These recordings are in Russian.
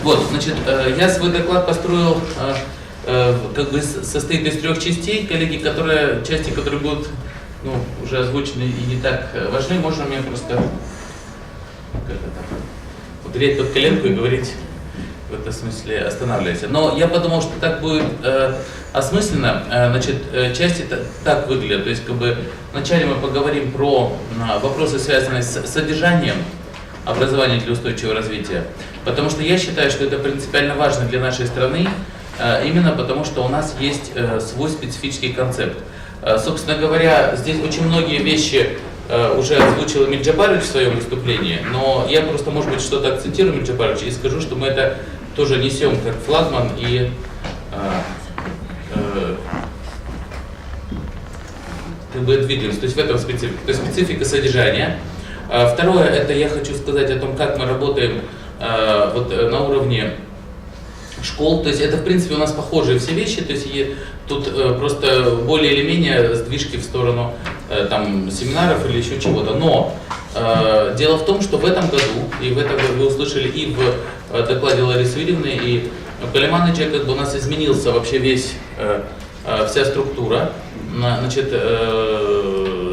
Вот, значит, я свой доклад построил, как бы состоит из 3 частей, коллеги, части, которые будут уже озвучены и не так важны, можно мне просто ударять под коленку и говорить в этом смысле останавливайся. Но я подумал, что так будет осмысленно. Значит, части так выглядят. То есть, как бы, вначале мы поговорим про вопросы, связанные с содержанием образования для устойчивого развития. Потому что я считаю, что это принципиально важно для нашей страны, именно потому что у нас есть свой специфический концепт. Собственно говоря, здесь очень многие вещи уже озвучил Эмиль Джапарович в своем выступлении, но я просто, может быть, что-то акцентирую Эмиль Джапарович и скажу, что мы это тоже несем как флагман и как бы двигаемся. То есть в этом специфика. То есть специфика содержания. Второе, это я хочу сказать о том, как мы работаем вот на уровне школ. То есть это, в принципе, у нас похожие все вещи. То есть тут просто более или менее сдвижки в сторону там семинаров или еще чего-то. Но дело в том, что в этом году, и в этом вы услышали и в докладе Ларисы Юрьевны, и в Калиманыче, как бы у нас изменился вообще вся структура, значит,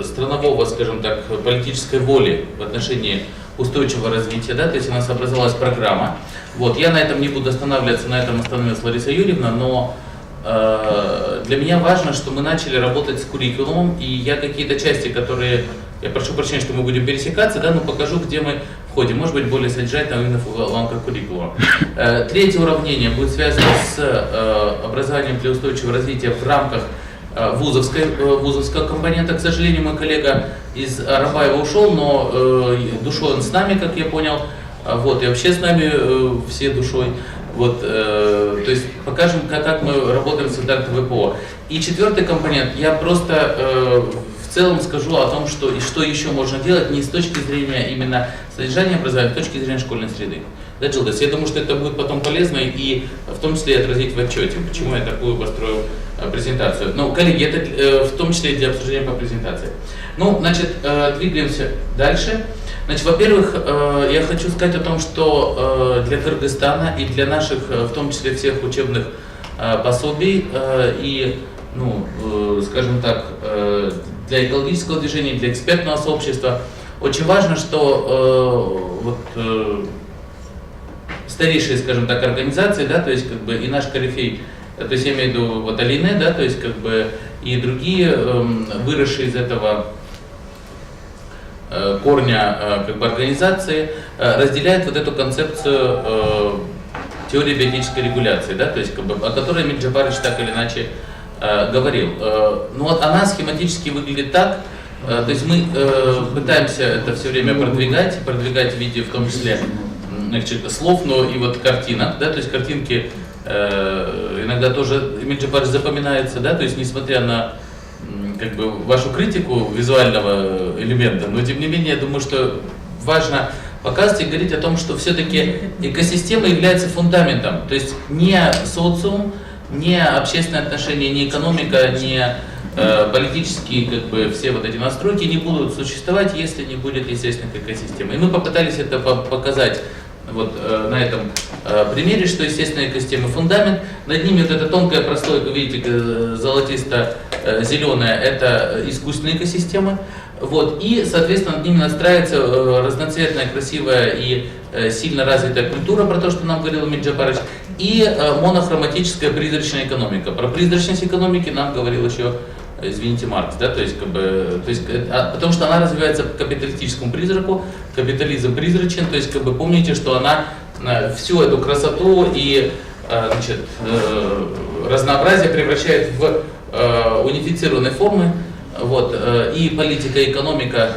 странового, скажем так, политической воли в отношении устойчивого развития, да, то есть у нас образовалась программа. Вот, я на этом не буду останавливаться, на этом остановилась Лариса Юрьевна, но для меня важно, что мы начали работать с куррикулумом, и я какие-то части, которые, я прошу прощения, что мы будем пересекаться, да, но покажу, где мы входим, может быть, более содержательно именно в рамках куррикулума. Третье уравнение будет связано с образованием для устойчивого развития в рамках вузовского компонента. К сожалению, мой коллега из Арабаева ушел, но душой он с нами, как я понял, вот, и вообще с нами все душой. Вот, то есть покажем, как мы работаем с стандартом ВПО. И четвертый компонент, я просто в целом скажу о том, что еще можно делать не с точки зрения именно содержания образования, а с точки зрения школьной среды. Да, Джилдас, я думаю, что это будет потом полезно и в том числе отразить в отчете, почему я такую построил презентацию. Но, коллеги, это в том числе и для обсуждения по презентации. Ну, значит, двигаемся дальше. Значит, во-первых, я хочу сказать о том, что для Кыргызстана и для наших, в том числе всех учебных пособий и, скажем так, для экологического движения, для экспертного сообщества очень важно, что старейшие, скажем так, организации, да, то есть как бы и наш корифей, то есть я имею в виду вот Алине, да, то есть как бы и другие выросшие из этого корня как бы организации разделяют вот эту концепцию теории биотической регуляции, да, то есть как бы, о которой Эмиль Джапарович так или иначе говорил. Ну вот она схематически выглядит так, то есть мы пытаемся это все время продвигать в виде в том числе слов, но и вот картинок, да, то есть картинки иногда тоже Эмиль Джапарович запоминается, да, то есть несмотря на как бы вашу критику визуального элемента, но тем не менее я думаю, что важно показывать и говорить о том, что все-таки экосистема является фундаментом, то есть не социум, не общественные отношения, не экономика, не политические как бы все вот эти настройки не будут существовать, если не будет естественных экосистем. И мы попытались это показать вот на этом примере, что естественные экосистемы фундамент, над ними вот эта тонкая прослойка, видите, золотисто-зеленая, это искусственные экосистемы, вот, и, соответственно, над ними настраивается разноцветная, красивая и сильно развитая культура, про то, что нам говорил Эмиль Джапарович, и монохроматическая призрачная экономика. Про призрачность экономики нам говорил еще, извините, Маркс, да, то есть, как бы, потому что она развивается по капиталистическому призраку, капитализм призрачен, то есть, как бы, помните, что она всю эту красоту и значит, разнообразие превращает в унифицированные формы, вот, и политика, и экономика,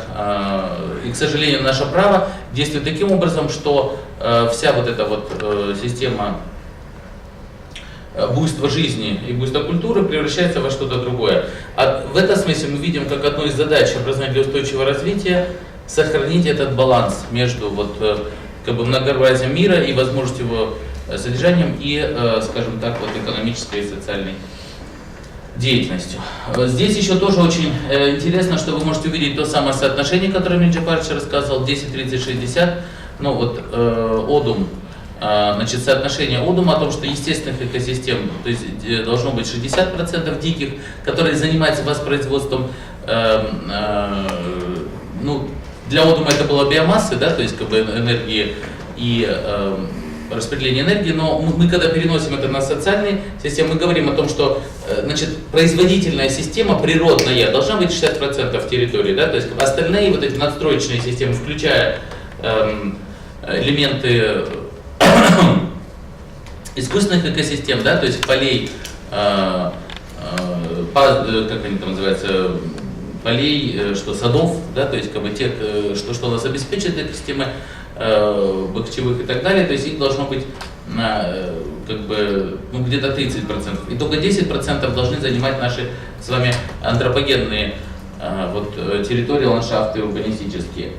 и, к сожалению, наше право действует таким образом, что вся вот эта вот система буйство жизни и буйство культуры превращается во что-то другое. В этом смысле мы видим, как одну из задач образования для устойчивого развития сохранить этот баланс между вот, как бы многообразием мира и возможностью его содержанием и, скажем так, вот экономической и социальной деятельностью. Здесь еще тоже очень интересно, что вы можете увидеть то самое соотношение, которое Эмиль Джапарович рассказывал, 10, 30, 60. Ну вот ОДУМ значит, соотношение ОДУМа о том, что естественных экосистем, то есть должно быть 60% диких, которые занимаются воспроизводством, ну, для ОДУМа это была биомасса, да, то есть как бы энергии и распределение энергии, но мы когда переносим это на социальные системы, мы говорим о том, что значит, производительная система природная должна быть 60% территории, да, то есть остальные вот эти надстроечные системы, включая элементы искусственных экосистем, да, то есть полей, как они там называются, полей, что садов, да, то есть как бы тех, что нас обеспечит экосистемы, бахчевых и так далее, то есть их должно быть как бы, ну, где-то 30%. И только 10% должны занимать наши с вами антропогенные вот, территории, ландшафты урбанистические.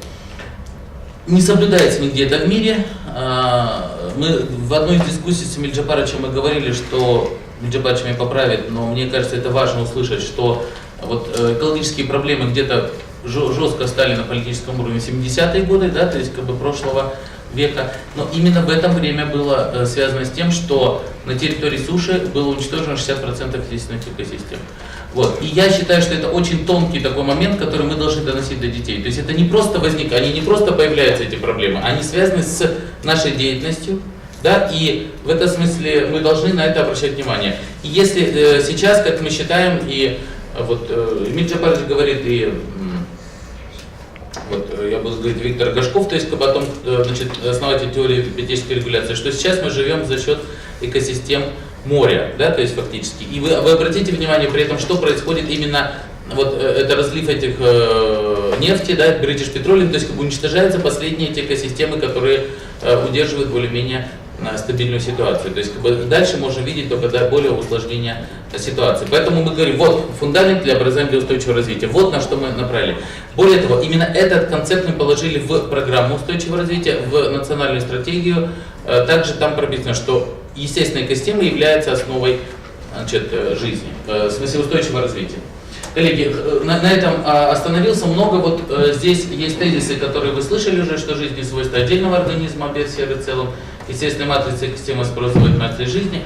Не соблюдается нигде это в мире. Мы в одной из дискуссий с Эмиль Джапаровичем мы говорили, что Эмиль Джапарович меня поправит, но мне кажется, это важно услышать, что вот экологические проблемы где-то жестко стали на политическом уровне в 70-е годы, да, то есть как бы прошлого века, но именно в это время было связано с тем, что на территории суши было уничтожено 60% естественных экосистем. Вот. И я считаю, что это очень тонкий такой момент, который мы должны доносить до детей. То есть это не просто возникает, они не просто появляются, эти проблемы, они связаны с нашей деятельностью, да, и в этом смысле мы должны на это обращать внимание. И если сейчас, как мы считаем, и вот Эмиль Джапарович говорит, и вот я буду говорить Виктор Гашков, то есть об том, значит, основатель теории биотической регуляции, что сейчас мы живем за счет экосистем моря, да, то есть фактически. И вы обратите внимание при этом, что происходит именно, вот это разлив этих нефти, да, British Petroleum, то есть как бы уничтожаются последние эти экосистемы, которые удерживают более-менее стабильную ситуацию. То есть как бы дальше можем видеть только более усложнения ситуации. Поэтому мы говорим, вот фундамент для образования для устойчивого развития, вот на что мы направили. Более того, именно этот концепт мы положили в программу устойчивого развития, в национальную стратегию. Также там прописано, что естественные экосистемы являются основой, значит, жизни, в смысле устойчивого развития. Коллеги, на этом остановился. Много вот здесь есть тезисы, которые вы слышали уже, что жизнь не свойство отдельного организма, без сферы в целом. Естественная матрица экосистемы спросывает матрицы жизни.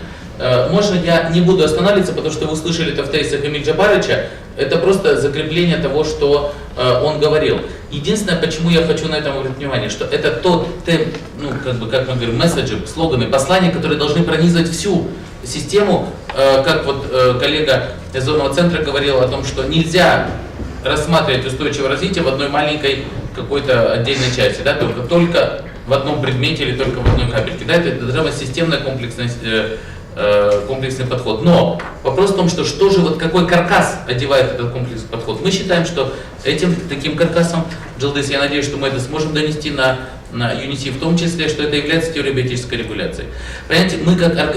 Можно я не буду останавливаться, потому что вы услышали это в тезисах Эмиль Джапаровича. Это просто закрепление того, что он говорил. Единственное, почему я хочу на этом обратить внимание, что это тот, ну, как бы, как мы говорим, месседжи, слоганы, послания, которые должны пронизывать всю систему, как вот коллега из зонного центра говорил о том, что нельзя рассматривать устойчивое развитие в одной маленькой какой-то отдельной части, да, только в одном предмете или только в одной капельке. Да, это должна быть системная комплексность, комплексный подход. Но вопрос в том, что же вот какой каркас одевает этот комплексный подход. Мы считаем, что этим таким каркасом, Джилдис, я надеюсь, что мы это сможем донести на UNICEF в том числе, что это является теорией биотической регуляции. Понимаете,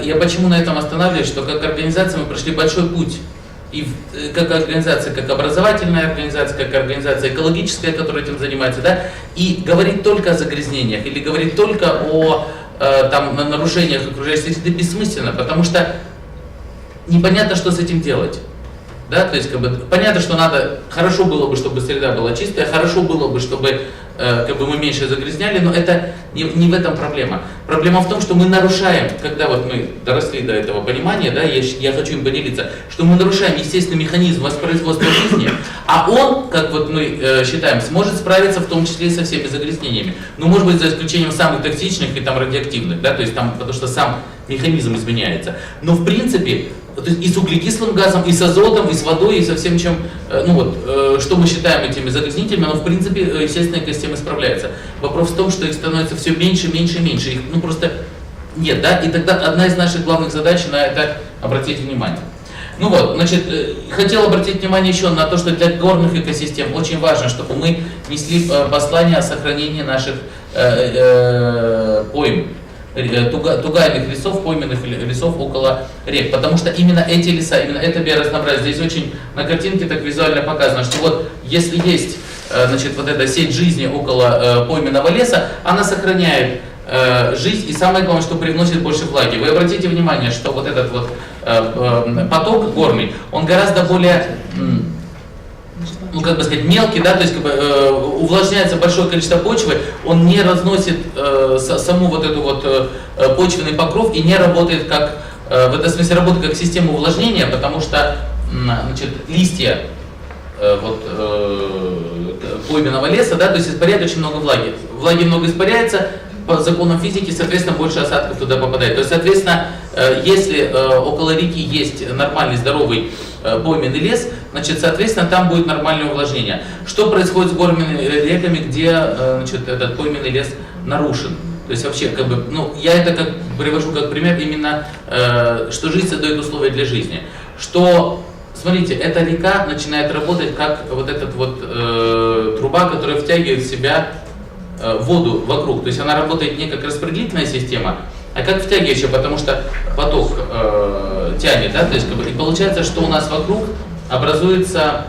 я почему на этом останавливаюсь, что как организация мы прошли большой путь. И как организация, как образовательная организация, как организация экологическая, которая этим занимается, да, и говорить только о загрязнениях или говорить только о там, нарушениях окружающей среды бессмысленно, потому что непонятно, что с этим делать. Да? То есть, как бы, понятно, что хорошо было бы, чтобы среда была чистая, хорошо было бы, чтобы как бы мы меньше загрязняли, но это не в этом проблема. Проблема в том, что мы нарушаем, когда вот мы доросли до этого понимания, да, я хочу им поделиться, что мы нарушаем естественный механизм воспроизводства жизни, а он, как вот мы считаем, сможет справиться в том числе и со всеми загрязнениями. Ну, может быть, за исключением самых токсичных и там радиоактивных, да, то есть там, потому что сам механизм изменяется. Но в принципе, то есть и с углекислым газом, и с азотом, и с водой, и со всем чем, ну вот, что мы считаем этими загрязнителями, но в принципе естественная экосистема справляется. Вопрос в том, что их становится все меньше, меньше, меньше. Их, ну просто нет, да? И тогда одна из наших главных задач на это обратить внимание. Ну вот, значит, хотел обратить внимание еще на то, что для горных экосистем очень важно, чтобы мы несли послание о сохранении наших пойм. Тугайных лесов, пойменных лесов около рек, потому что именно эти леса, именно это биоразнообразие, здесь очень на картинке так визуально показано, что вот если есть, значит, вот эта сеть жизни около пойменного леса, она сохраняет жизнь и самое главное, что привносит больше влаги. Вы обратите внимание, что вот этот вот поток горный, он гораздо более, ну, как бы сказать, мелкий, да, то есть как бы, увлажняется большое количество почвы, он не разносит саму вот эту вот почвенный покров и не работает как, в этом смысле работает как система увлажнения, потому что, значит, листья пойменного леса, да, то есть испаряет очень много влаги. Влаги много испаряется, по законам физики, соответственно, больше осадков туда попадает. То есть, соответственно, если около реки есть нормальный, здоровый пойменный лес, значит, соответственно, там будет нормальное увлажнение. Что происходит с горными реками, где, значит, этот пойменный лес нарушен? То есть вообще, как бы, ну, я это как привожу как пример именно, что жизнь создает условия для жизни. Что, смотрите, эта река начинает работать как вот этот вот труба, которая втягивает в себя воду вокруг. То есть она работает не как распределительная система, а как втягивающая, потому что поток тянет, да, то есть как бы, и получается, что у нас вокруг образуется,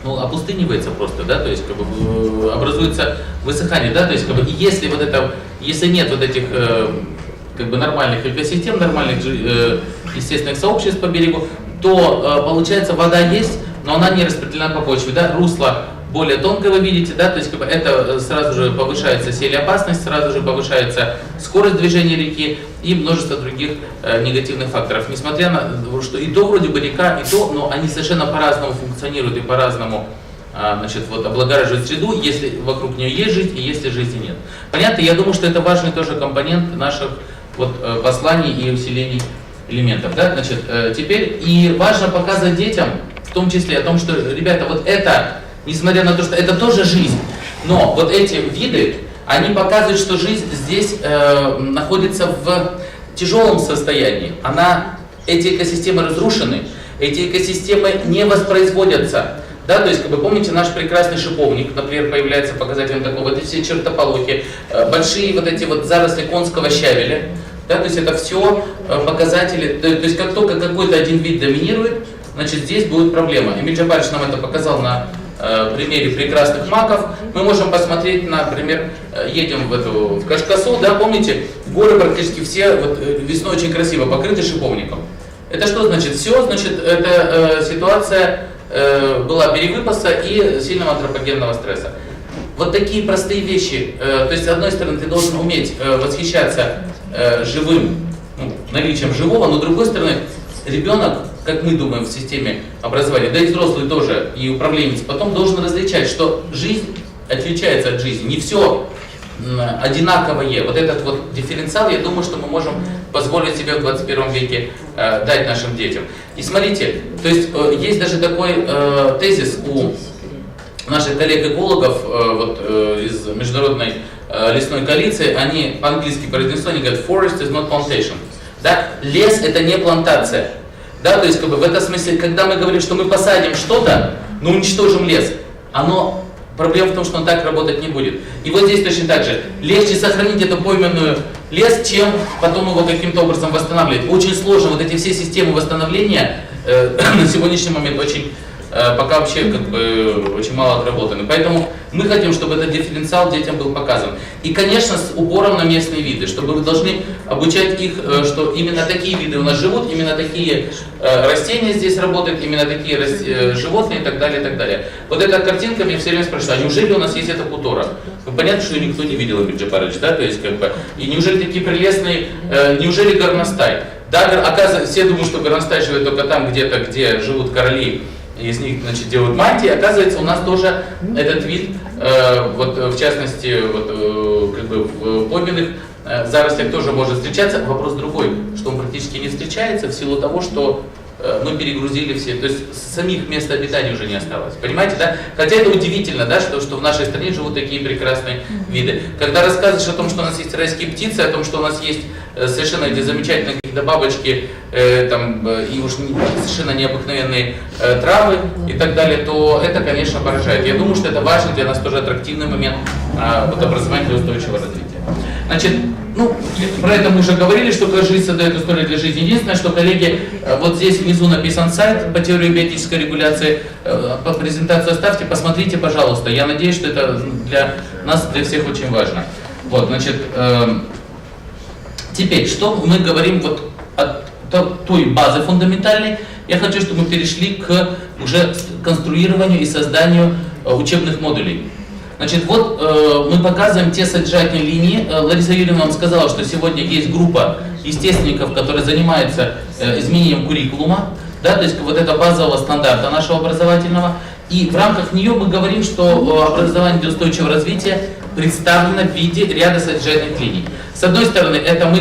ну, опустынивается просто, да, то есть как бы образуется высыхание, да, то есть как бы, и если вот это, если нет вот этих как бы нормальных экосистем, нормальных естественных сообществ по берегу, то получается вода есть, но она не распределена по почве, да, русло более тонкое вы видите, да, то есть как бы, это сразу же повышается селеопасность, сразу же повышается скорость движения реки и множество других негативных факторов. Несмотря на что и то вроде бы река, и то, но они совершенно по-разному функционируют и по-разному, значит, вот, облагораживают среду, если вокруг нее есть жизнь и если жизни нет. Понятно? Я думаю, что это важный тоже компонент наших вот, посланий и усилений элементов. Да? Значит, теперь и важно показывать детям, в том числе о том, что, ребята, вот это, несмотря на то, что это тоже жизнь, но вот эти виды, они показывают, что жизнь здесь находится в тяжелом состоянии. Эти экосистемы разрушены, эти экосистемы не воспроизводятся. Да, то есть, как бы, помните, наш прекрасный шиповник, например, появляется показателем такого, вот эти все чертополохи, большие вот эти вот заросли конского щавеля, да, то есть это все показатели, то есть как только какой-то один вид доминирует, значит, здесь будет проблема. Эмиль Джабарович нам это показал на примере прекрасных маков. Мы можем посмотреть, например, едем в Кашкасу, да, помните, горы практически все вот, весной очень красиво покрыты шиповником. Это что значит? Все, значит, это ситуация была перевыпаса и сильного антропогенного стресса. Вот такие простые вещи, то есть, с одной стороны, ты должен уметь восхищаться живым, ну, наличием живого, но с другой стороны, ребенок, как мы думаем в системе образования, да и взрослый тоже, и управленец, потом должен различать, что жизнь отличается от жизни, не все одинаковое. Вот этот вот дифференциал, я думаю, что мы можем позволить себе в 21 веке дать нашим детям. И смотрите, то есть есть даже такой тезис у наших коллег-экологов из международной лесной коалиции, они по-английски произнесут, они говорят, forest is not plantation. Да? Лес это не плантация. Да? То есть как бы, в этом смысле, когда мы говорим, что мы посадим что-то, но уничтожим лес, проблема в том, что он так работать не будет. И вот здесь точно так же. Легче сохранить эту пойменную лес, чем потом его каким-то образом восстанавливать. Очень сложно. Вот эти все системы восстановления на сегодняшний момент пока вообще как бы очень мало отработаны. Поэтому мы хотим, чтобы этот дифференциал детям был показан. И, конечно, с упором на местные виды, чтобы вы должны обучать их, что именно такие виды у нас живут, именно такие растения здесь работают, именно такие животные и так далее, и так далее. Вот эта картинка мне все время спрашивают, а неужели у нас есть эта культура? Ну, понятно, что ее никто не видел, Эмиль Джабарович, да, то есть как бы, и неужели такие прелестные, неужели горностай? Да, оказывается, все думают, что горностай живет только там где-то, где живут короли, из них, значит, делают мантии. Оказывается, у нас тоже этот вид, вот в частности, вот, как бы в пойменных зарослях тоже может встречаться. Вопрос другой, что он практически не встречается в силу того, что мы перегрузили все, то есть самих мест обитания уже не осталось. Понимаете, да? Хотя это удивительно, да, что в нашей стране живут такие прекрасные виды. Когда рассказываешь о том, что у нас есть райские птицы, о том, что у нас есть совершенно эти замечательные какие-то бабочки, там, и уж совершенно необыкновенные травы и так далее, то это, конечно, поражает. Я думаю, что это важный для нас тоже аттрактивный момент вот, образования для устойчивого развития. Значит, ну, про это мы уже говорили, что жизнь создает условия для жизни. Единственное, что, коллеги, вот здесь внизу написан сайт по теории биотической регуляции. По презентацию оставьте, посмотрите, пожалуйста. Я надеюсь, что это для нас, для всех очень важно. Вот, значит, теперь, что мы говорим вот от той базы фундаментальной, я хочу, чтобы мы перешли к уже конструированию и созданию учебных модулей. Значит, вот мы показываем те содержательные линии. Лариса Юрьевна вам сказала, что сегодня есть группа естественников, которая занимается изменением куррикулума, да, то есть вот это базового стандарта нашего образовательного. И в рамках нее мы говорим, что образование для устойчивого развития представлено в виде ряда содержательных линий. С одной стороны, это мы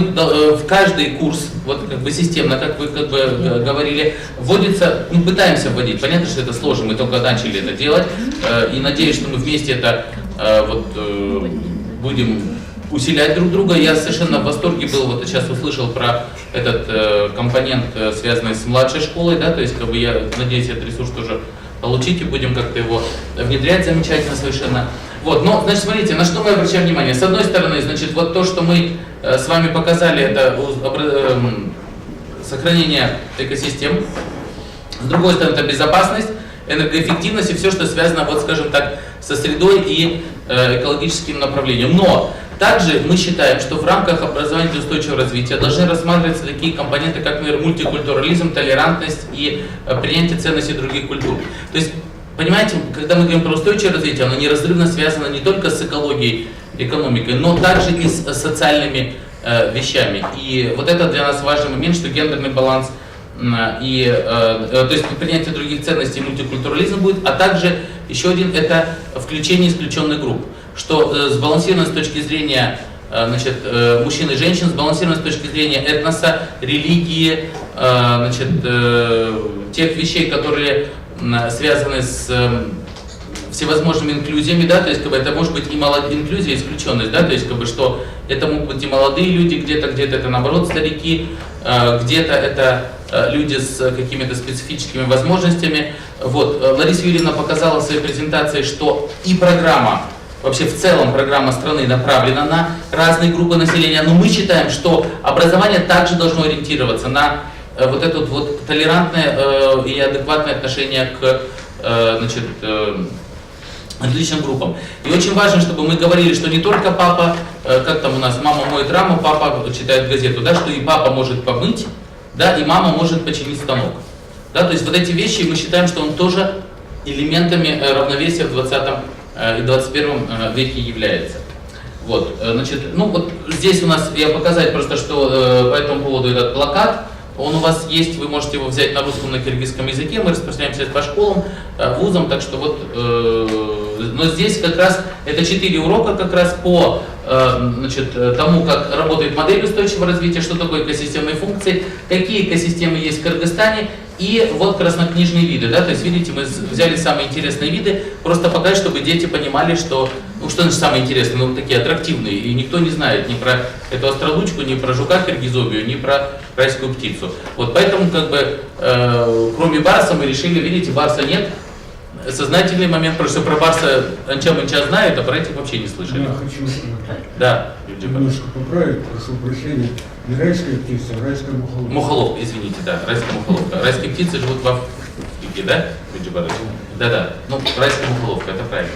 в каждый курс, вот как бы системно, как вы как бы говорили, вводится, мы пытаемся вводить. Понятно, что это сложно, мы только начали это делать, и надеюсь, что мы вместе это будем усилять друг друга. Я совершенно в восторге был, вот сейчас услышал про этот компонент, связанный с младшей школой, да, то есть как бы я надеюсь, этот ресурс тоже получить и будем как-то его внедрять замечательно совершенно. Вот, но, значит, смотрите, на что мы обращаем внимание. С одной стороны, значит, вот то, что мы с вами показали, это сохранение экосистем. С другой стороны, это безопасность, энергоэффективность и все, что связано, вот, скажем так, со средой и экологическим направлением. Но также мы считаем, что в рамках образования для устойчивого развития должны рассматриваться такие компоненты, как, например, мультикультурализм, толерантность и принятие ценностей других культур. То есть, понимаете, когда мы говорим про устойчивое развитие, оно неразрывно связано не только с экологией, экономикой, но также и с социальными вещами. И вот это для нас важный момент, что гендерный баланс то есть принятие других ценностей и мультикультурализм будет, а также еще один это включение исключенных групп, что сбалансировано с точки зрения значит, мужчин и женщин, сбалансировано с точки зрения этноса, религии, значит, тех вещей, которые связаны с всевозможными инклюзиями, да, то есть как бы, это может быть и инклюзия, и исключенность, да, то есть как бы, что это могут быть и молодые люди, где-то это наоборот старики, где-то это люди с какими-то специфическими возможностями. Вот, Лариса Юрьевна показала в своей презентации, что и программа, вообще в целом программа страны направлена на разные группы населения, но мы считаем, что образование также должно ориентироваться на вот это вот толерантное и адекватное отношение к значит, различным группам. И очень важно, чтобы мы говорили, что не только папа, как там у нас, мама моет раму, папа читает газету, да, что и папа может помыть, да, и мама может починить станок. Да, то есть вот эти вещи мы считаем, что он тоже элементами равновесия в 20 и 21 веке является. Вот, значит, ну вот здесь у нас, я показать просто, что по этому поводу этот плакат, он у вас есть, вы можете его взять на русском, на киргизском языке, мы распространяемся по школам, вузам, так что вот, но здесь как раз это 4 урока как раз по значит, тому, как работает модель устойчивого развития, что такое экосистемные функции, какие экосистемы есть в Кыргызстане, и вот краснокнижные виды, да, то есть видите, мы взяли самые интересные виды, просто показать, чтобы дети понимали, что, ну что значит самые интересные, ну такие аттрактивные, и никто не знает ни про эту остролучку, ни про жука киргизобию, ни про райскую птицу. Вот поэтому как бы, кроме барса мы решили, видите, барса нет, сознательный момент, потому что про барса Анча-Манча знают, а про этих вообще не слышали. Я хочу да, немножко поправить, прошу прощения. Не райская птица, а райская мухоловка. Мухоловка, извините, да, райская мухоловка. Райские птицы живут в Африке, да, да-да, ну, райская мухоловка, это правильно.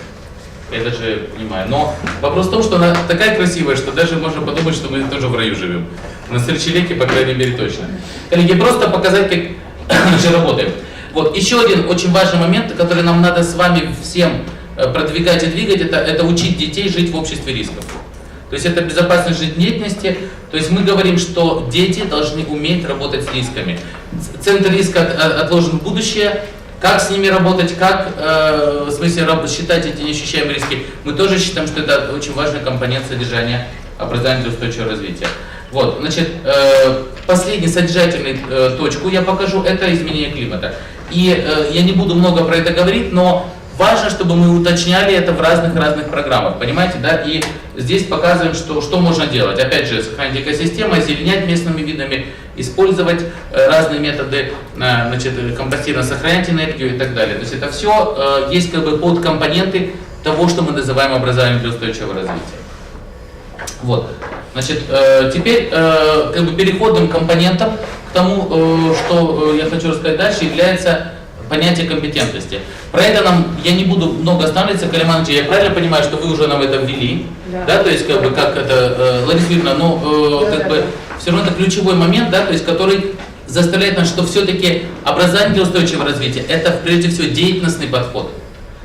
Я даже понимаю. Но вопрос в том, что она такая красивая, что даже можно подумать, что мы тоже в раю живем. На Сырчелеке, по крайней мере, точно. Коллеги, просто показать, как мы же работаем. Вот, еще один очень важный момент, который нам надо с вами всем продвигать и двигать, это учить детей жить в обществе рисков. То есть это безопасность жизнедеятельности. То есть мы говорим, что дети должны уметь работать с рисками. Центр риска отложен в будущее. Как с ними работать, как в смысле считать эти неощущаемые риски, мы тоже считаем, что это очень важный компонент содержания образования для устойчивого развития. Вот, значит, последний содержательный точку я покажу, это изменение климата. И я не буду много про это говорить, но важно, чтобы мы уточняли это в разных программах, понимаете, да? И здесь показываем, что можно делать. Опять же, сохранить экосистему, озеленять местными видами, использовать разные методы, значит, компостировать, сохранять энергию и так далее. То есть это все есть как бы подкомпоненты того, что мы называем образованием для устойчивого развития. Вот. Значит, теперь как бы переходным компонентом к тому, что я хочу рассказать дальше, является понятие компетентности. Про это я не буду много останавливаться, Калиман Ильич, я правильно понимаю, что вы уже нам это ввели, да, то есть как бы как это, Лариса Юрьевна, но как бы все равно это ключевой момент, да, то есть который заставляет нас, что все-таки образование для устойчивого развития – это прежде всего деятельностный подход.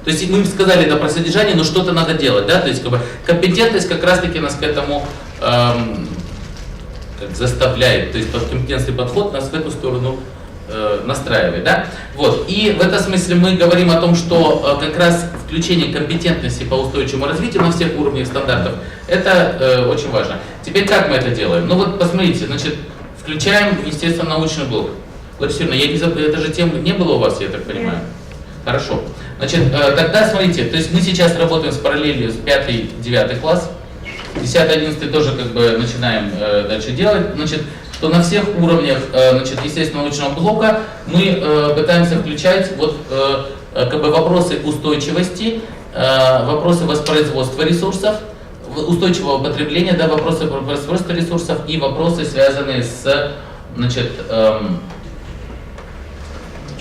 То есть мы сказали это про содержание, но что-то надо делать, да, то есть как бы, компетентность как раз-таки нас к этому как заставляет, то есть компетентный подход нас в эту сторону настраивает, да. Вот. И в этом смысле мы говорим о том, что как раз включение компетентности по устойчивому развитию на всех уровнях стандартов это очень важно. Теперь как мы это делаем? Ну вот посмотрите, значит, включаем, естественно, научный блок. Лариса Юрьевна, это же тема не было у вас, я так понимаю? Хорошо. Значит, тогда смотрите, то есть мы сейчас работаем с параллелью с 5-9 класс, 10-11 тоже как бы начинаем дальше делать. Значит, то на всех уровнях, значит, естественно, научного блока мы пытаемся включать вот, как бы вопросы устойчивости, вопросы воспроизводства ресурсов, устойчивого потребления, да, вопросы воспроизводства ресурсов и вопросы, связанные с, значит,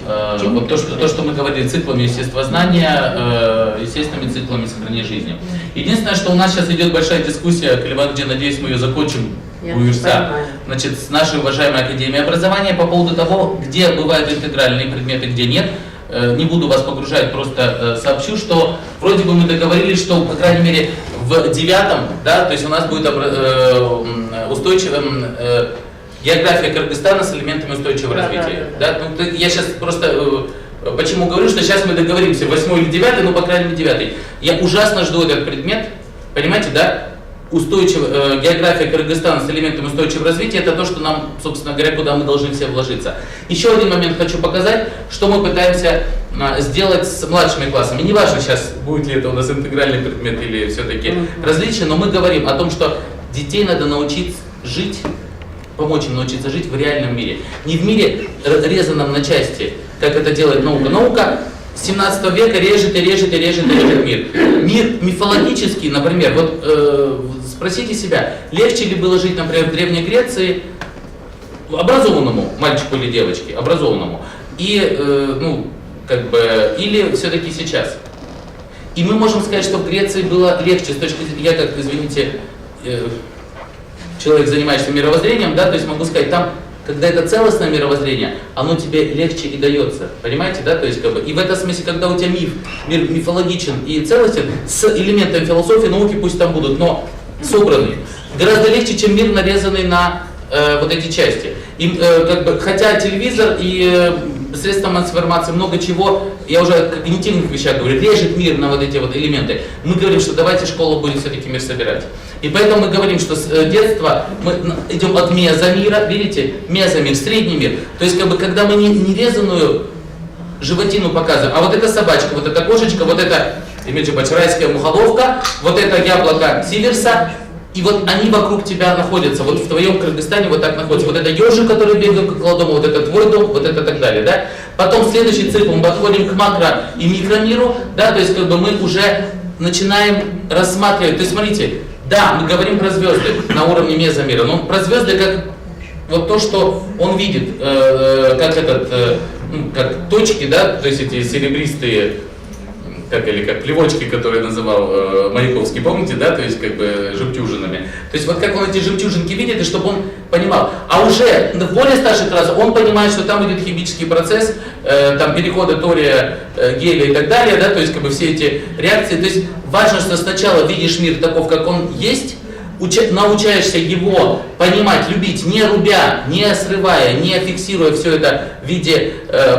вот то, что мы говорили, циклами естествознания, естественными циклами сохранения жизни. Единственное, что у нас сейчас идет большая дискуссия, Климан, где, надеюсь, мы ее закончим в университете, значит, с нашей уважаемой Академией образования по поводу того, где бывают интегральные предметы, где нет. Не буду вас погружать, просто сообщу, что вроде бы мы договорились, что, по крайней мере, в 9-м, да, то есть у нас будет устойчивым география Кыргызстана с элементами устойчивого развития. Да? Ну, я сейчас просто почему говорю, что сейчас мы договоримся, 8 или 9, ну, по крайней мере, 9. Я ужасно жду этот предмет, понимаете, да? География Кыргызстана с элементами устойчивого развития, это то, что нам, собственно говоря, куда мы должны все вложиться. Еще один момент хочу показать, что мы пытаемся сделать с младшими классами. Неважно сейчас, будет ли это у нас интегральный предмет или все-таки различия, но мы говорим о том, что детей надо научить жить, помочь им научиться жить в реальном мире. Не в мире, резанном на части, как это делает наука. Наука 17 века режет мир. Мир мифологический, например, вот спросите себя, легче ли было жить, например, в Древней Греции образованному мальчику или девочке, образованному, и, ну, как бы, или все-таки сейчас. И мы можем сказать, что в Греции было легче, с точки зрения, я как, извините, человек, занимающийся мировоззрением, да, то есть могу сказать, там, когда это целостное мировоззрение, оно тебе легче и дается, понимаете, да, то есть как бы, и в этом смысле, когда у тебя мир мифологичен и целостен, с элементами философии, науки пусть там будут, но собранный, гораздо легче, чем мир, нарезанный на вот эти части. И, как бы, хотя телевизор и средства массовой информации, много чего, я уже о когнитивных вещах говорю, режет мир на вот эти вот элементы. Мы говорим, что давайте школа будет все-таки мир собирать. И поэтому мы говорим, что с детства мы идем от мезомира, видите, мезомир, средний мир. То есть, как бы, когда мы не резаную животину показываем, а вот эта собачка, вот эта кошечка, вот это, имеется райская мухоловка, вот это яблоко сиверса, и вот они вокруг тебя находятся, вот в твоем Кыргызстане вот так находятся. Вот это ежик, который бегает около дома, вот это твой дом, вот это так далее, да. Потом следующий цикл мы подходим к макро и микромиру, да, то есть как бы мы уже начинаем рассматривать, то есть смотрите, да, мы говорим про звезды на уровне мезомира, но про звезды как вот то, что он видит, как как точки, да, то есть эти серебристые, как плевочки, которые называл Маяковский, помните, да, то есть как бы жемчужинами. То есть вот как он эти жемчужинки видит, и чтобы он понимал. А уже в более старших классах он понимает, что там идет химический процесс, там перехода тория, гелия и так далее, да, то есть как бы все эти реакции. То есть важно, что сначала видишь мир таков, как он есть, научаешься его понимать, любить, не рубя, не срывая, не фиксируя все это в виде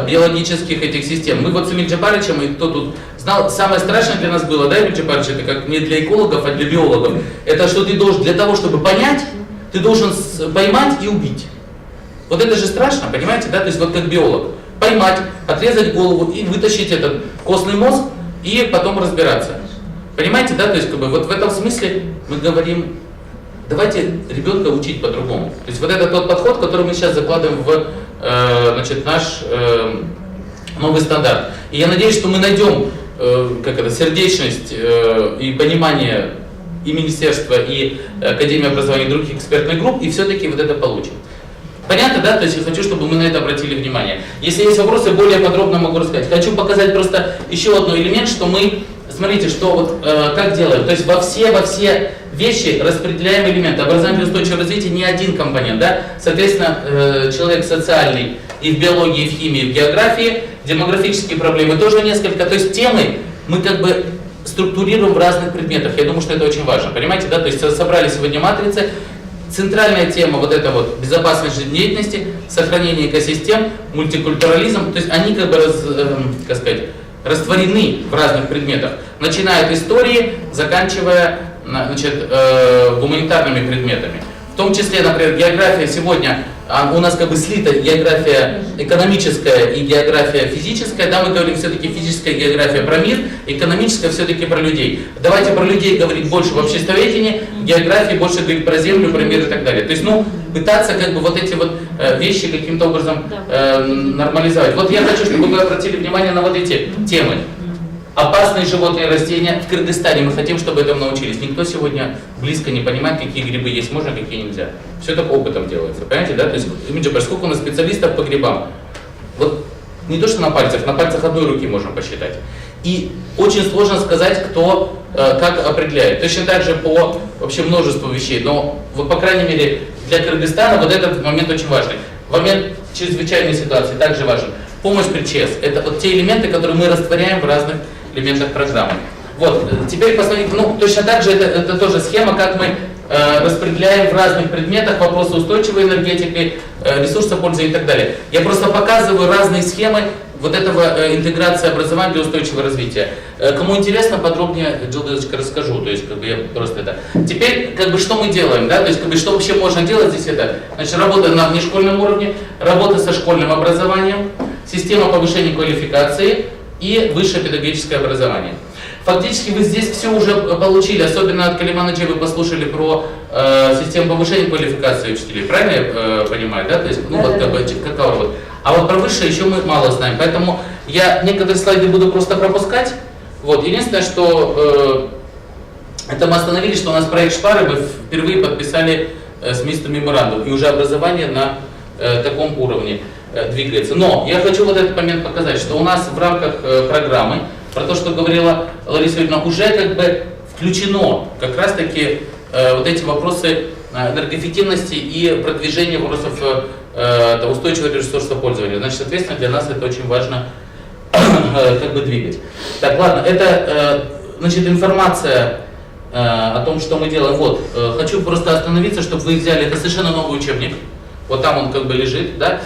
биологических этих систем. Мы вот с Эмиль Джапарычем, и кто тут знал, самое страшное для нас было, да, Эмиль Джапарыч, это как не для экологов, а для биологов. Это что ты должен, для того, чтобы понять, ты должен поймать и убить. Вот это же страшно, понимаете, да, то есть вот как биолог. Поймать, отрезать голову и вытащить этот костный мозг и потом разбираться. Понимаете, да, то есть как бы вот в этом смысле мы говорим, давайте ребенка учить по-другому. То есть вот это тот подход, который мы сейчас закладываем в значит, наш новый стандарт. И я надеюсь, что мы найдем сердечность и понимание и Министерства, и Академии образования, и других экспертных групп, и все-таки вот это получим. Понятно, да? То есть я хочу, чтобы мы на это обратили внимание. Если есть вопросы, более подробно могу рассказать. Хочу показать просто еще один элемент, что мы, смотрите, что вот как делаем. То есть во все вещи, распределяемые элементы. Образование для устойчивого развития не один компонент, да? Соответственно, человек социальный и в биологии, и в химии, и в географии, демографические проблемы тоже несколько. То есть темы мы как бы структурируем в разных предметах. Я думаю, что это очень важно. Понимаете, да? То есть собрали сегодня матрицы. Центральная тема вот это вот безопасность жизнедеятельности, сохранение экосистем, мультикультурализм. То есть они как бы как сказать, растворены в разных предметах, начиная от истории, заканчивая гуманитарными предметами. В том числе, например, география сегодня, у нас как бы слита география экономическая и география физическая, да, мы говорим все-таки физическая география про мир, экономическая все-таки про людей. Давайте про людей говорить больше в обществоведении, географии больше говорить про землю, про мир и так далее. То есть, пытаться как бы вот эти вот вещи каким-то образом нормализовать. Вот я хочу, чтобы вы обратили внимание на вот эти темы. Опасные животные и растения. В Кыргызстане мы хотим, чтобы этому научились. Никто сегодня близко не понимает, какие грибы есть можно, какие нельзя. Все только опытом делается, понимаете, да? То есть, сколько у нас специалистов по грибам? Вот не то, что на пальцах одной руки можно посчитать. И очень сложно сказать, кто как определяет. Точно так же по вообще множеству вещей. Но, вот, по крайней мере, для Кыргызстана вот этот момент очень важный. Момент чрезвычайной ситуации также важен. Помощь при ЧС. Это вот те элементы, которые мы растворяем в разных элементах программы. Вот, теперь посмотрите, точно так же это тоже схема, как мы распределяем в разных предметах вопросы устойчивой энергетики, ресурсопользования и так далее. Я просто показываю разные схемы вот этого интеграции образования для устойчивого развития. Кому интересно, подробнее, Джилдочка, расскажу. То есть, как бы я просто это. Теперь, как бы, что мы делаем, да? То есть, как бы, что вообще можно делать здесь это? Значит, работа на внешкольном уровне, работа со школьным образованием, система повышения квалификации и высшее педагогическое образование. Фактически вы здесь все уже получили, особенно от Калимановича вы послушали про систему повышения квалификации учителей, правильно я понимаю, да? То есть, вот как бы, какова вот. А вот про высшее еще мы мало знаем, поэтому я некоторые слайды буду просто пропускать. Вот. Единственное, что это мы остановились, что у нас проект Шпары мы впервые подписали с министром меморандум, и уже образование на таком уровне двигается. Но я хочу вот этот момент показать, что у нас в рамках программы, про то, что говорила Лариса Юрьевна, уже как бы включено как раз таки вот эти вопросы энергоэффективности и продвижения вопросов устойчивого ресурсопользования. Значит, соответственно, для нас это очень важно как бы двигать. Так, ладно, это значит информация о том, что мы делаем. Вот, хочу просто остановиться, чтобы вы взяли, это совершенно новый учебник. Вот там он как бы лежит, да.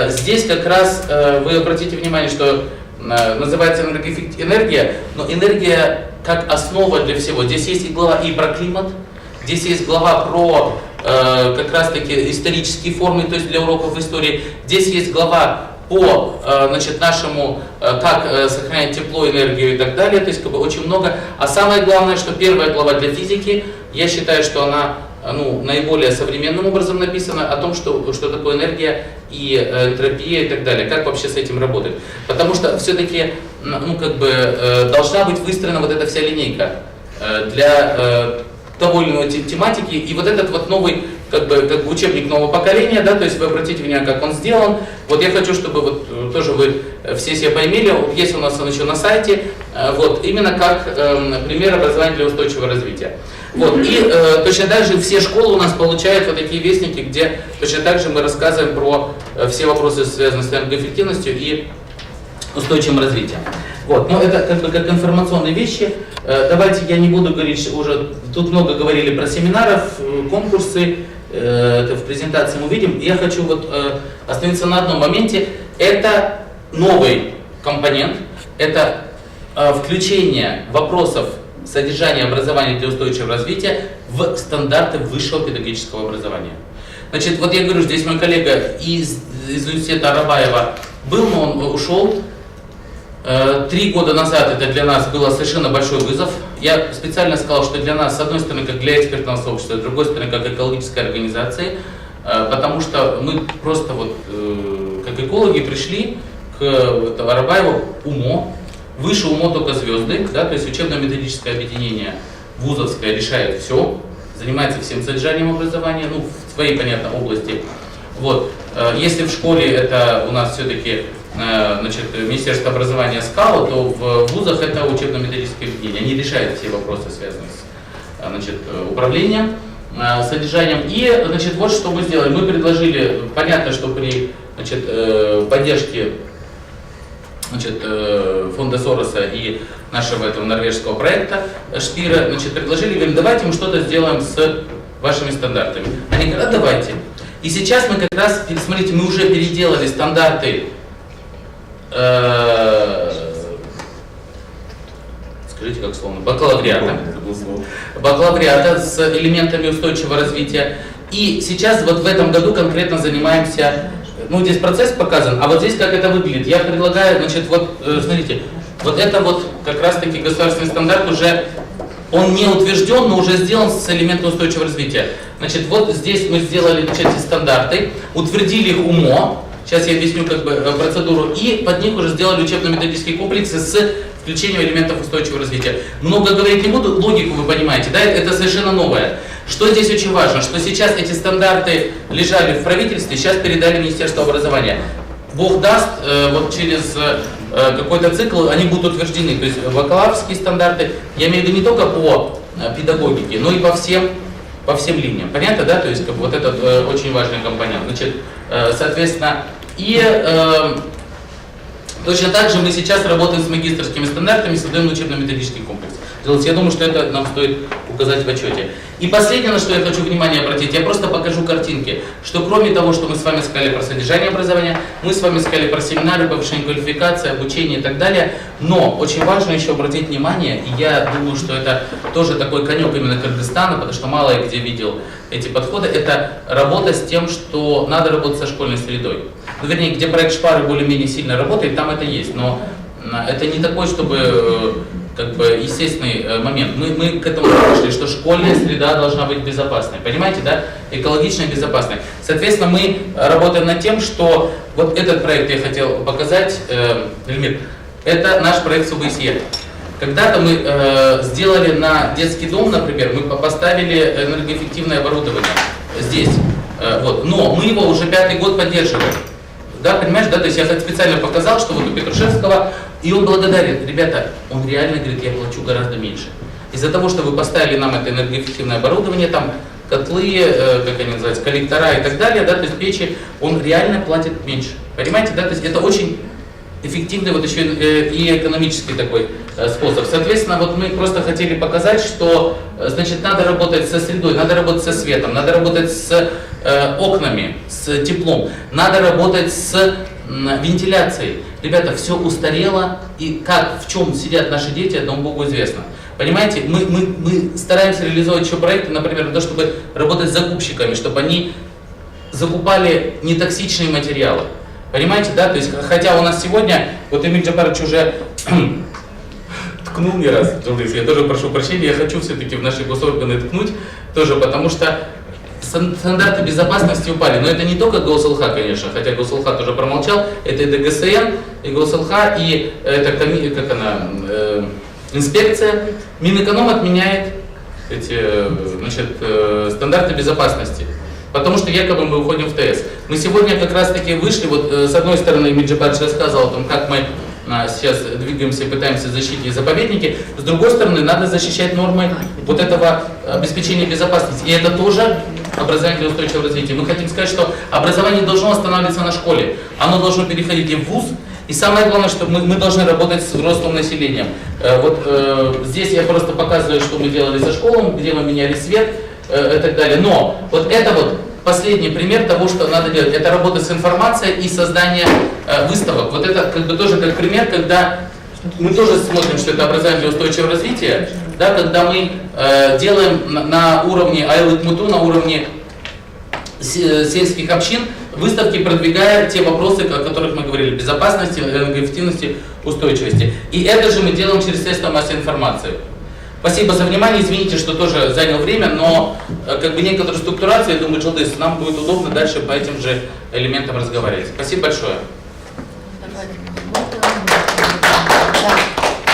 Здесь как раз вы обратите внимание, что называется энергия, но энергия как основа для всего. Здесь есть и глава и про климат, здесь есть глава про как раз таки исторические формы, то есть для уроков истории. Здесь есть глава по значит, нашему, как сохранять тепло, энергию и так далее, то есть как бы очень много. А самое главное, что первая глава для физики, я считаю, что она наиболее современным образом написано о том, что такое энергия и энтропия и так далее, как вообще с этим работать. Потому что все-таки должна быть выстроена вот эта вся линейка для того или иной тематики. И вот этот вот новый как бы учебник нового поколения, да, то есть вы обратите внимание, как он сделан. Вот я хочу, чтобы вот тоже вы все себе поймели, есть у нас он еще на сайте, вот именно как пример образования для устойчивого развития. Вот. И точно так же все школы у нас получают вот такие вестники, где точно так же мы рассказываем про все вопросы, связанные с энергоэффективностью и устойчивым развитием. Вот. Но это как бы как информационные вещи. Давайте я не буду говорить, уже тут много говорили про семинаров, конкурсы, это в презентации мы видим. Я хочу вот остановиться на одном моменте. Это новый компонент, это включение вопросов содержания образования для устойчивого развития в стандарты высшего педагогического образования. Значит, вот я говорю, здесь мой коллега из университета Арабаева был, но он ушел. 3 года назад это для нас было совершенно большой вызов. Я специально сказал, что для нас, с одной стороны, как для экспертного сообщества, с другой стороны, как экологической организации, потому что мы просто вот, как экологи пришли к Арабаеву УМО. Выше УМО только звезды, да, то есть учебно-методическое объединение вузовское решает все, занимается всем содержанием образования, в своей, понятно, области. Вот. Если в школе это у нас все-таки Министерство образования СКАЛа, то в вузах это учебно-методическое объединение, они решают все вопросы, связанные значит, управлением содержанием. И, значит, вот что мы сделали. Мы предложили, понятно, что при, значит, поддержке, значит, фонда Сороса и нашего этого норвежского проекта Шпира, значит, предложили, говорим, давайте мы что-то сделаем с вашими стандартами. Они говорят, давайте. И сейчас мы как раз, смотрите, мы уже переделали стандарты, скажите как словно, бакалавриата с элементами устойчивого развития. И сейчас вот в этом году конкретно занимаемся, ну здесь процесс показан, а вот здесь как это выглядит. Я предлагаю, значит, вот, смотрите, вот это вот как раз таки государственный стандарт уже, он не утвержден, но уже сделан с элементом устойчивого развития. Значит, вот здесь мы сделали, значит, эти стандарты, утвердили их УМО, сейчас я объясню как бы процедуру, и под них уже сделали учебно-методические комплексы с включением элементов устойчивого развития. Много говорить не буду, логику вы понимаете, да, это совершенно новое. Что здесь очень важно, что сейчас эти стандарты лежали в правительстве, сейчас передали Министерство образования. Бог даст, вот через какой-то цикл они будут утверждены, то есть бакалаврские стандарты, я имею в виду не только по педагогике, но и по всем линиям. Понятно, да? То есть как бы, вот этот очень важный компонент. Значит, соответственно, и точно так же мы сейчас работаем с магистерскими стандартами, создаем учебно-методический комплекс. Я думаю, что это нам стоит указать в отчете. И последнее, на что я хочу внимание обратить, я просто покажу картинки, что кроме того, что мы с вами сказали про содержание образования, мы с вами сказали про семинары, повышение квалификации, обучение и так далее, но очень важно еще обратить внимание, и я думаю, что это тоже такой конек именно Кыргызстана, потому что мало я где видел эти подходы, это работа с тем, что надо работать со школьной средой. Ну, вернее, где проект Шпары более-менее сильно работает, там это есть, но это не такой, чтобы как бы естественный момент. Мы к этому пришли, что школьная среда должна быть безопасной. Понимаете, да? Экологичной и безопасной. Соответственно, мы работаем над тем, что вот этот проект я хотел показать, Эльмир, это наш проект с ОБСЕ. Когда-то мы сделали на детский дом, например, мы поставили энергоэффективное оборудование здесь. Вот. Но мы его уже 5-й год поддерживаем. Да, понимаешь, да, то есть я специально показал, что вот у Петрушевского, и он благодарен. Ребята, он реально говорит, я плачу гораздо меньше. Из-за того, что вы поставили нам это энергоэффективное оборудование, там котлы, как они называются, коллектора и так далее, да, то есть печи, он реально платит меньше. Понимаете, да, то есть это очень эффективный вот еще и экономический такой способ. Соответственно, вот мы просто хотели показать, что, значит, надо работать со средой, надо работать со светом, надо работать с окнами, с теплом, надо работать с вентиляцией. Ребята, все устарело, и как, в чем сидят наши дети, одному Богу известно. Понимаете, мы стараемся реализовать еще проекты, например, на то, чтобы работать с закупщиками, чтобы они закупали нетоксичные материалы. Понимаете, да? То есть, хотя у нас сегодня, вот Эмиль Джапарович уже ткнул не раз, журналист, я тоже прошу прощения, я хочу все-таки в наши госорганы ткнуть, тоже потому что стандарты безопасности упали. Но это не только ГосЛХ, конечно, хотя ГосЛХ тоже промолчал, это и ДГСН, и ГосЛХ, и это как она, инспекция. Минэконом отменяет эти, значит, стандарты безопасности. Потому что якобы мы уходим в ТС. Мы сегодня как раз таки вышли, вот с одной стороны Эмиль Джапарович рассказывал о том, как мы сейчас двигаемся, пытаемся защитить заповедники, с другой стороны надо защищать нормы вот этого обеспечения безопасности. И это тоже образование для устойчивого развития. Мы хотим сказать, что образование не должно останавливаться на школе, оно должно переходить и в вуз. И самое главное, что мы должны работать с взрослым населением. Вот здесь я просто показываю, что мы делали со школами, где мы меняли свет и так далее. Но вот это вот последний пример того, что надо делать. Это работа с информацией и создание выставок. Вот это как бы тоже как пример, когда мы тоже смотрим, что это образование для устойчивого развития, да, когда мы делаем на уровне Айлык-Муту, на уровне сельских общин выставки, продвигая те вопросы, о которых мы говорили, безопасности, энергоэффективности, устойчивости. И это же мы делаем через средства массовой информации. Спасибо за внимание, извините, что тоже занял время, но как бы некоторую структурацию, я думаю, Джилдыс, нам будет удобно дальше по этим же элементам разговаривать. Спасибо большое.